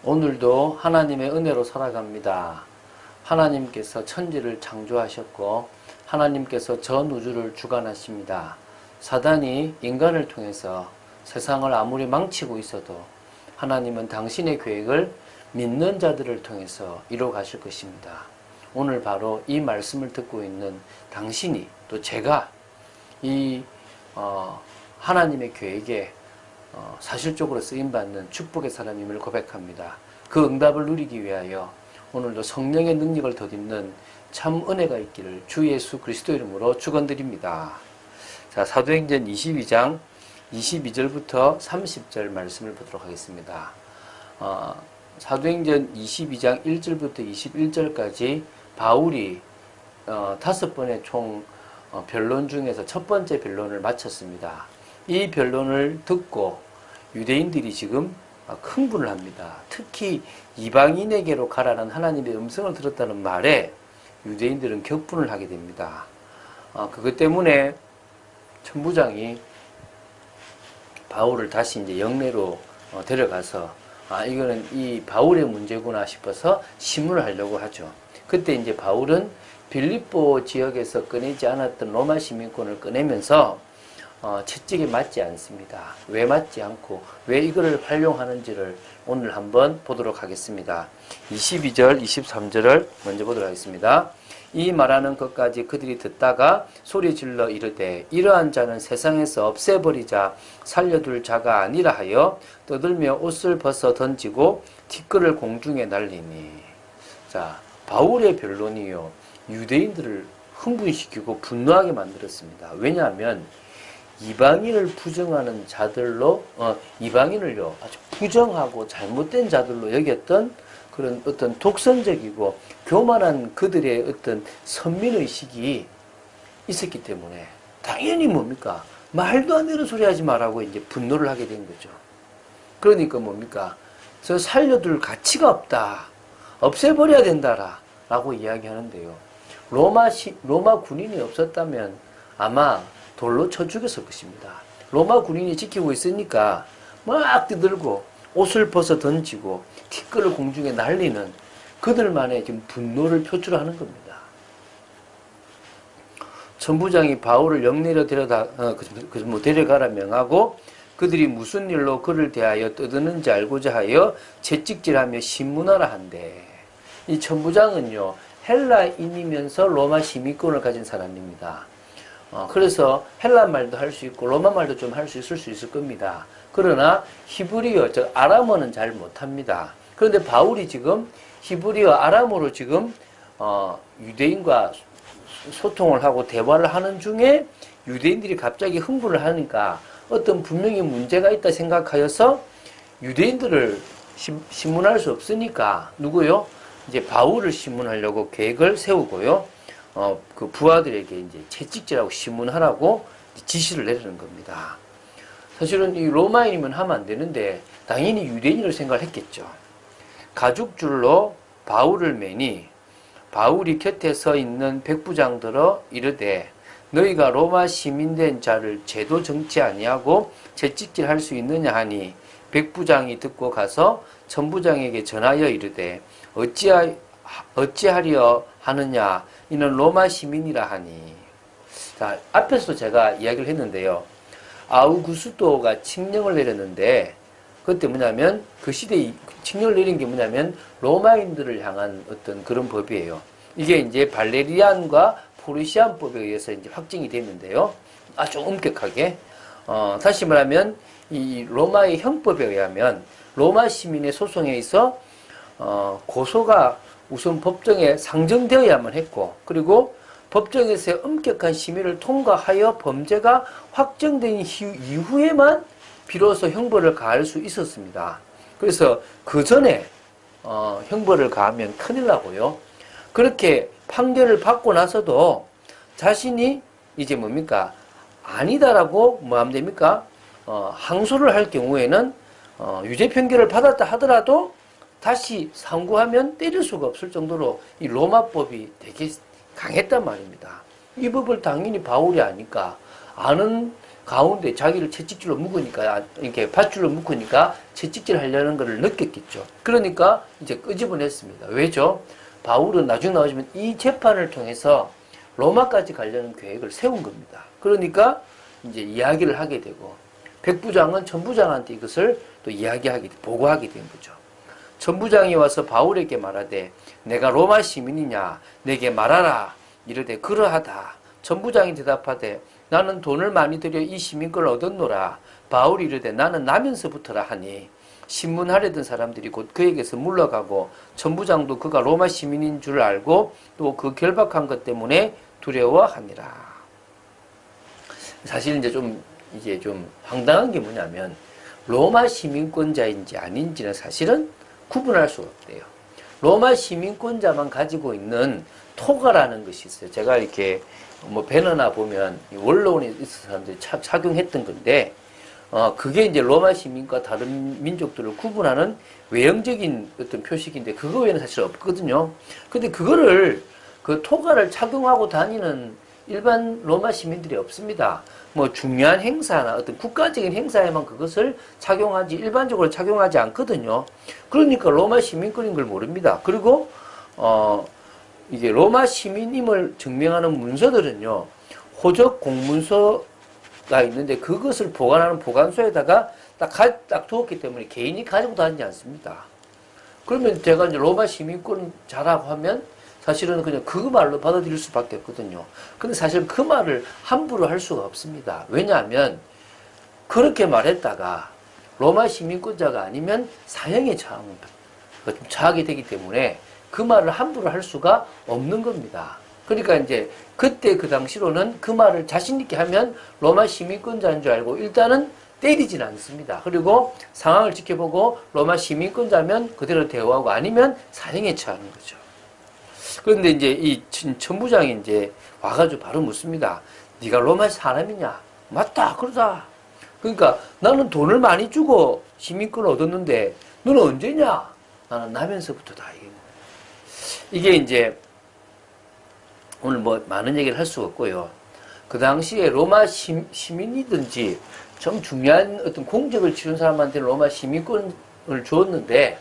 오늘도 하나님의 은혜로 살아갑니다. 하나님께서 천지를 창조하셨고 하나님께서 전 우주를 주관하십니다. 사단이 인간을 통해서 세상을 아무리 망치고 있어도 하나님은 당신의 계획을 믿는 자들을 통해서 이루어 가실 것입니다. 오늘 바로 이 말씀을 듣고 있는 당신이 또 제가 이 하나님의 계획에 사실적으로 쓰임받는 축복의 사람임을 고백합니다. 그 응답을 누리기 위하여 오늘도 성령의 능력을 덧입는 참 은혜가 있기를 주 예수 그리스도 이름으로 축원드립니다. 자, 사도행전 22장 22절부터 30절 말씀을 보도록 하겠습니다. 사도행전 22장 1절부터 21절까지 바울이 5번의 총 변론 중에서 첫 번째 변론을 마쳤습니다. 이 변론을 듣고 유대인들이 지금 흥분을 합니다. 특히 이방인에게로 가라는 하나님의 음성을 들었다는 말에 유대인들은 격분을 하게 됩니다. 그것 때문에 천부장이 바울을 다시 이제 영내로 데려가서 이거는 이 바울의 문제구나 싶어서 심문을 하려고 하죠. 그때 이제 바울은 빌립보 지역에서 꺼내지 않았던 로마 시민권을 꺼내면서 채찍에 맞지 않습니다. 왜 맞지 않고 왜 이거를 활용하는지를 오늘 한번 보도록 하겠습니다. 22절, 23절을 먼저 보도록 하겠습니다. 이 말하는 것까지 그들이 듣다가 소리 질러 이르되 이러한 자는 세상에서 없애버리자 살려둘 자가 아니라 하여 떠들며 옷을 벗어 던지고 티끌을 공중에 날리니. 자, 바울의 변론이요 유대인들을 흥분시키고 분노하게 만들었습니다. 왜냐하면 이방인을 부정하는 자들로 이방인을요 아주 부정하고 잘못된 자들로 여겼던 그런 어떤 독선적이고 교만한 그들의 어떤 선민의식이 있었기 때문에 당연히 뭡니까? 말도 안 되는 소리 하지 말라고 이제 분노를 하게 된 거죠. 그러니까 뭡니까? 저 살려둘 가치가 없다. 없애버려야 된다라 라고 이야기하는데요. 로마 군인이 없었다면 아마 돌로 쳐 죽였을 것입니다. 로마 군인이 지키고 있으니까 막 뛰들고 옷을 벗어 던지고 티끌을 공중에 날리는 그들만의 지금 분노를 표출하는 겁니다. 천부장이 바울을 영내로 데려가라 명하고 그들이 무슨 일로 그를 대하여 떠드는지 알고자 하여 채찍질하며 신문하라 한대. 이 천부장은요 헬라인이면서 로마 시민권을 가진 사람입니다. 그래서 헬라 말도 할 수 있고 로마 말도 좀 할 수 있을 겁니다. 그러나 히브리어, 즉 아람어는 잘 못합니다. 그런데 바울이 지금 히브리어, 아람어로 지금 유대인과 소통을 하고 대화를 하는 중에 유대인들이 갑자기 흥분을 하니까 어떤 분명히 문제가 있다 생각하여서 유대인들을 신문할 수 없으니까 누구요? 이제 바울을 신문하려고 계획을 세우고요. 그 부하들에게 이제 채찍질하고 신문하라고 지시를 내리는 겁니다. 사실은 이 로마인이면 하면 안 되는데 당연히 유대인으로 생각을 했겠죠. 가죽줄로 바울을 매니 바울이 곁에 서 있는 백부장들어 이르되 너희가 로마 시민된 자를 죄도 정치 아니하고 채찍질할 수 있느냐 하니 백부장이 듣고 가서 천부장에게 전하여 이르되 어찌하려 하느냐 이는 로마 시민이라 하니. 자, 앞에서도 제가 이야기를 했는데요. 아우구스도가 칙령을 내렸는데 그때 뭐냐면 그 시대에 칙령을 내린 게 뭐냐면 로마인들을 향한 어떤 그런 법이에요. 이게 이제 발레리안과 포르시안법에 의해서 이제 확정이 됐는데요. 아주 엄격하게. 다시 말하면 이 로마의 형법에 의하면 로마 시민의 소송에 있어 고소가 우선 법정에 상정되어야만 했고 그리고 법정에서의 엄격한 심의를 통과하여 범죄가 확정된 이후에만 비로소 형벌을 가할 수 있었습니다. 그래서 그 전에 형벌을 가하면 큰일 나고요. 그렇게 판결을 받고 나서도 자신이 이제 뭡니까? 아니다라고 뭐 하면 됩니까? 항소를 할 경우에는 유죄 판결을 받았다 하더라도 다시 상고하면 때릴 수가 없을 정도로 이 로마법이 되게 강했단 말입니다. 이 법을 당연히 바울이 아니까 아는 가운데 자기를 채찍질로 묶으니까, 이렇게 밧줄로 묶으니까 채찍질 하려는 것을 느꼈겠죠. 그러니까 이제 끄집어냈습니다. 왜죠? 바울은 나중에 나오지만 이 재판을 통해서 로마까지 가려는 계획을 세운 겁니다. 그러니까 이제 이야기를 하게 되고, 백부장은 천부장한테 이것을 또 보고하게 된 거죠. 천부장이 와서 바울에게 말하되 내가 로마 시민이냐 내게 말하라 이르되 그러하다. 천부장이 대답하되 나는 돈을 많이 들여 이 시민권을 얻었노라. 바울이 이르되 나는 나면서부터라 하니 신문하려던 사람들이 곧 그에게서 물러가고 천부장도 그가 로마 시민인 줄 알고 또 그 결박한 것 때문에 두려워하니라. 사실 이제 좀 황당한 게 뭐냐면 로마 시민권자인지 아닌지는 사실은 구분할 수가 없대요. 로마 시민권자만 가지고 있는 토가라는 것이 있어요. 제가 이렇게 뭐 배너나 보면 원로원에 있는 사람들이 착용했던 건데, 그게 이제 로마 시민과 다른 민족들을 구분하는 외형적인 어떤 표식인데, 그거 외에는 사실 없거든요. 근데 그거를, 그 토가를 착용하고 다니는 일반 로마 시민들이 없습니다. 뭐 중요한 행사나 어떤 국가적인 행사에만 그것을 착용하지 일반적으로 착용하지 않거든요. 그러니까 로마 시민권인 걸 모릅니다. 그리고 이게 로마 시민임을 증명하는 문서들은요, 호적 공문서가 있는데 그것을 보관하는 보관소에다가 딱 두었기 때문에 개인이 가지고 다니지 않습니다. 그러면 제가 이제 로마 시민권자라고 하면 사실은 그냥 그 말로 받아들일 수밖에 없거든요. 근데 사실 그 말을 함부로 할 수가 없습니다. 왜냐하면 그렇게 말했다가 로마 시민권자가 아니면 사형에 처하게 되기 때문에 그 말을 함부로 할 수가 없는 겁니다. 그러니까 이제 그때 그 당시로는 그 말을 자신 있게 하면 로마 시민권자인 줄 알고 일단은 때리진 않습니다. 그리고 상황을 지켜보고 로마 시민권자면 그대로 대우하고 아니면 사형에 처하는 거죠. 그런데 이제 이 천부장이 이제 와가지고 바로 묻습니다. 네가 로마 사람이냐? 맞다. 그러다. 그러니까 나는 돈을 많이 주고 시민권을 얻었는데 너는 언제냐? 나는 나면서부터다. 이게 이제 오늘 뭐 많은 얘기를 할 수가 없고요. 그 당시에 로마 시민이든지 좀 중요한 어떤 공적을 치른 사람한테 로마 시민권을 주었는데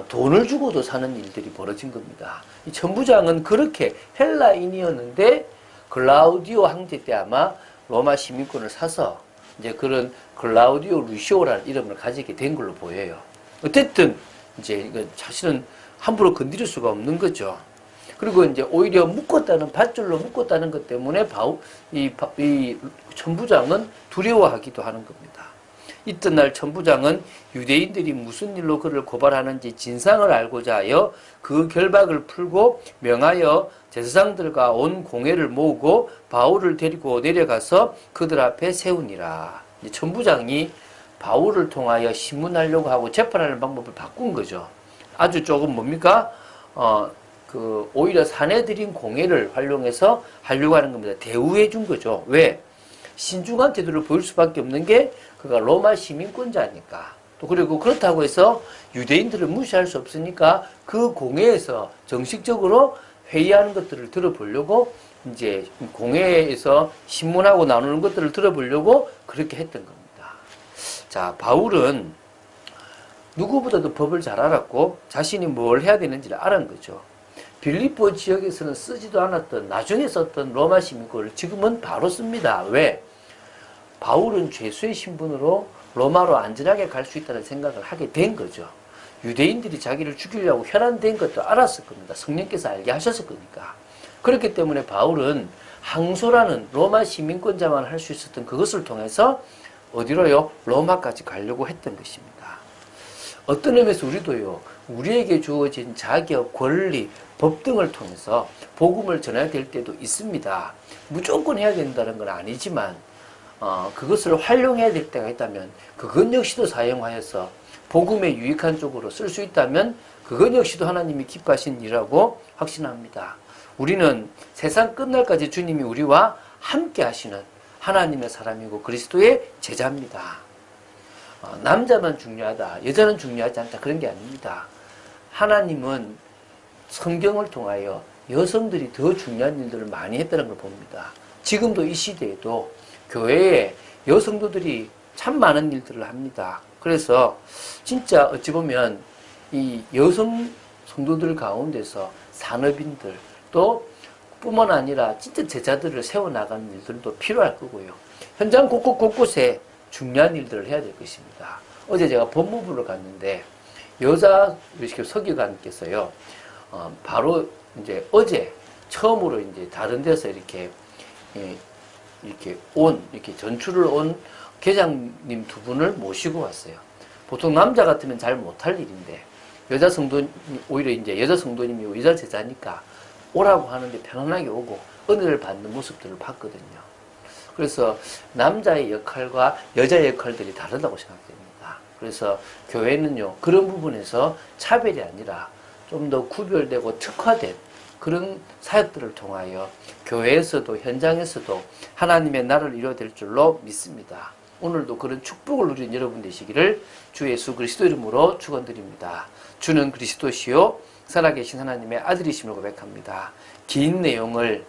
돈을 주고도 사는 일들이 벌어진 겁니다. 이 천부장은 그렇게 헬라인이었는데 글라우디오 황제 때 아마 로마 시민권을 사서 이제 그런 글라우디오 루시오라는 이름을 가지게 된 걸로 보여요. 어쨌든 이제 이거 사실은 함부로 건드릴 수가 없는 거죠. 그리고 이제 오히려 밧줄로 묶었다는 것 때문에 이 천부장은 두려워하기도 하는 겁니다. 이튿날 천부장은 유대인들이 무슨 일로 그를 고발하는지 진상을 알고자 하여 그 결박을 풀고 명하여 제사장들과 온 공회를 모으고 바울을 데리고 내려가서 그들 앞에 세우니라. 천부장이 바울을 통하여 신문하려고 하고 재판하는 방법을 바꾼 거죠. 아주 조금 뭡니까? 오히려 사내들인 공회를 활용해서 하려고 하는 겁니다. 대우해 준 거죠. 왜? 신중한 태도를 보일 수밖에 없는 게 그가 로마 시민권자니까. 또 그리고 그렇다고 해서 유대인들을 무시할 수 없으니까 그 공회에서 정식적으로 회의하는 것들을 들어보려고 이제 공회에서 신문하고 나누는 것들을 들어보려고 그렇게 했던 겁니다. 자, 바울은 누구보다도 법을 잘 알았고 자신이 뭘 해야 되는지를 알은 거죠. 빌립보 지역에서는 쓰지도 않았던 나중에 썼던 로마 시민권을 지금은 바로 씁니다. 왜? 바울은 죄수의 신분으로 로마로 안전하게 갈 수 있다는 생각을 하게 된 거죠. 유대인들이 자기를 죽이려고 혈안된 것도 알았을 겁니다. 성령께서 알게 하셨을 거니까. 그렇기 때문에 바울은 항소라는 로마 시민권자만 할 수 있었던 그것을 통해서 어디로요? 로마까지 가려고 했던 것입니다. 어떤 의미에서 우리도요, 우리에게 주어진 자격, 권리, 법 등을 통해서 복음을 전해야 될 때도 있습니다. 무조건 해야 된다는 건 아니지만 그것을 활용해야 될 때가 있다면 그것 역시도 사용하여서 복음에 유익한 쪽으로 쓸 수 있다면 그것 역시도 하나님이 기뻐하신 일이라고 확신합니다. 우리는 세상 끝날까지 주님이 우리와 함께 하시는 하나님의 사람이고 그리스도의 제자입니다. 남자만 중요하다, 여자는 중요하지 않다, 그런 게 아닙니다. 하나님은 성경을 통하여 여성들이 더 중요한 일들을 많이 했다는 걸 봅니다. 지금도 이 시대에도 교회에 여성도들이 참 많은 일들을 합니다. 그래서 진짜 어찌 보면 이 여성 성도들 가운데서 산업인들 또 뿐만 아니라 진짜 제자들을 세워나가는 일들도 필요할 거고요. 현장 곳곳에 중요한 일들을 해야 될 것입니다. 어제 제가 법무부를 갔는데 여자 서기관께서요, 바로 이제 어제 처음으로 이제 다른 데서 이렇게 전출을 온 계장님 두 분을 모시고 왔어요. 보통 남자 같으면 잘 못할 일인데 여자 성도님, 오히려 이제 여자 성도님이 여자 제자니까 오라고 하는데 편안하게 오고 은혜를 받는 모습들을 봤거든요. 그래서 남자의 역할과 여자의 역할들이 다르다고 생각됩니다. 그래서 교회는요, 그런 부분에서 차별이 아니라 좀 더 구별되고 특화된 그런 사역들을 통하여 교회에서도 현장에서도 하나님의 나라를 이루어낼 줄로 믿습니다. 오늘도 그런 축복을 누리는 여러분 되시기를 주 예수 그리스도 이름으로 축원드립니다. 주는 그리스도시요 살아계신 하나님의 아들이심을 고백합니다. 긴 내용을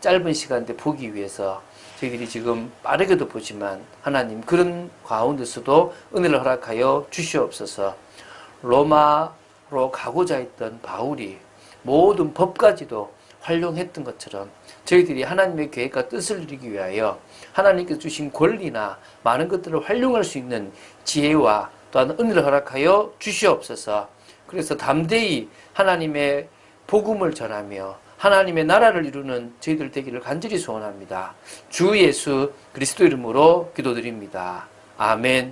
짧은 시간대 보기 위해서 저희들이 지금 빠르게도 보지만 하나님 그런 가운데서도 은혜를 허락하여 주시옵소서. 로마로 가고자 했던 바울이 모든 법까지도 활용했던 것처럼 저희들이 하나님의 계획과 뜻을 이루기 위하여 하나님께서 주신 권리나 많은 것들을 활용할 수 있는 지혜와 또한 은혜를 허락하여 주시옵소서. 그래서 담대히 하나님의 복음을 전하며 하나님의 나라를 이루는 저희들 되기를 간절히 소원합니다. 주 예수 그리스도 이름으로 기도드립니다. 아멘.